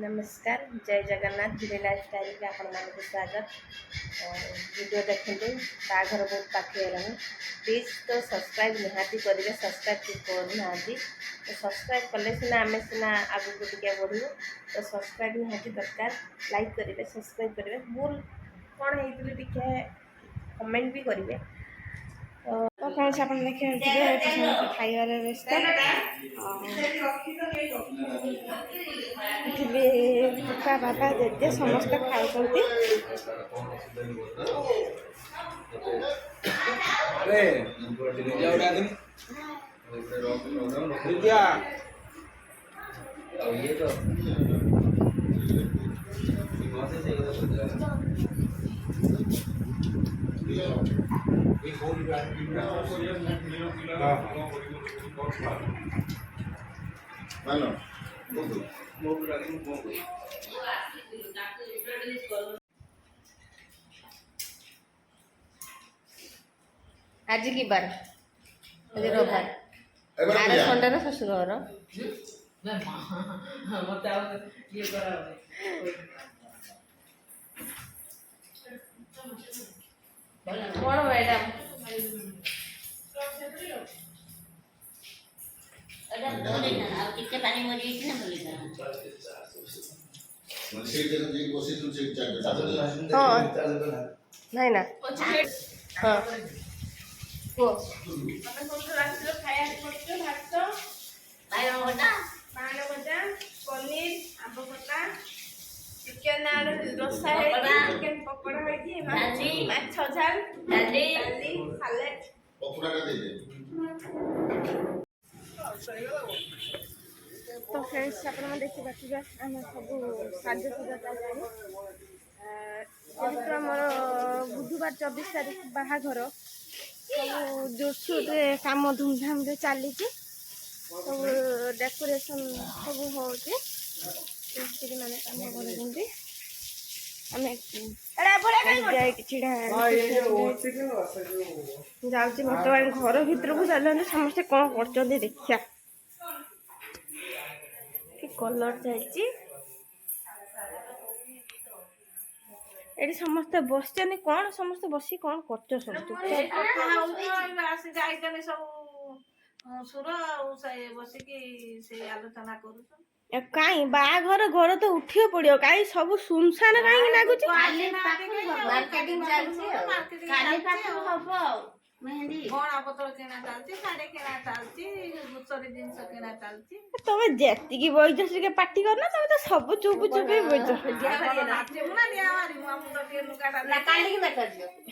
नमस्कार जय जगन्नाथ झिली life style के आपण मानक स्वागत। वीडियो देखते बाघर बहुत पाखे प्लीज तो सब्सक्राइब निहाती करेंगे। सब्सक्राइब करना तो सब्सक्राइब कले सीना आम सीना आगे को टिके बढ़ू तो सब्सक्राइब निहाती दरकार। लाइक करेंगे सब्सक्राइब करेंगे भूल कौन होती टिके कमेंट भी करेंगे। तो फ्रेंड्स आप देखिए खाइबार व्यस्त बापा बाबा जेजे समस्त खाऊंट आज की बार आज रविवार आर संडे शशुर कौन मैडम नहीं ना हाँ पनीर आंब खटा चिकेन रसा चिकेन पकोड़ा माछ झाल डाली सालेड तो फ्रेंड्स आप देखिए आम सब साजसजा चलती तो मोर बुधवार 24 तारीख बाहाघर सब जोरसोर काम धूमधाम रे चली सब डेकोरेशन सब होती मैंने काम कर जाऊँगी बर्तमान घर भर को चलते समस्ते कौन कर देखिया कलर चाहिए ये समस्ते बस कौन समस्ते बसी कौन कर सब कहीं बाघर घर तो उठे पड़ो कहीं सब सुनसान कहीं लगुच तुम जी बैठ टे पार्टी करना तुम तो सब चुप चुप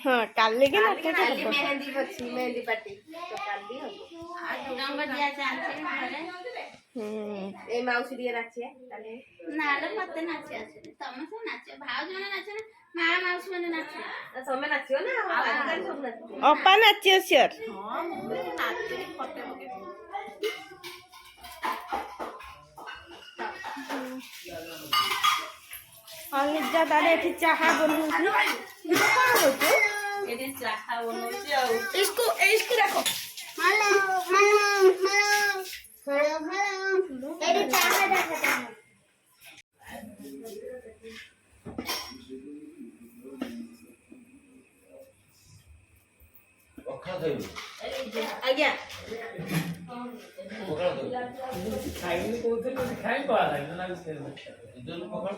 हाँ काली की मेहंदी पार्टी ए मौसी दिए नाचे नाले मते नाचे आसे तमे सब नाचे भाव जने नाचे ना मां मौसी माने नाचे तमे नाचियो ना आजकल सब नाचे अपा नाचियो सर हां मुझे नाचे फटे मगे निजा तारे एठी चाहा बनौछि कौन होतो एठी चाहा बनौछि आ इसको रखो हेलो एडी चाहा देखता पक्का खाइबो आज्ञा पक्का खाइबो कोथे कोथे खाइ पा लागला लागसे इदन पक्का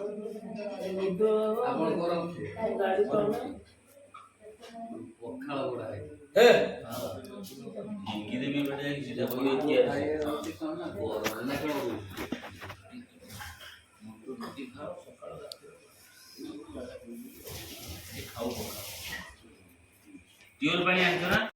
निदो आपण गरम गाड़ी पर पक्का बड़ा है इंगिदे में बैठे सीधा कोई किया है और ना करो रोटी खाओ सकाळ खाओ टियोल पानी आंतो ना।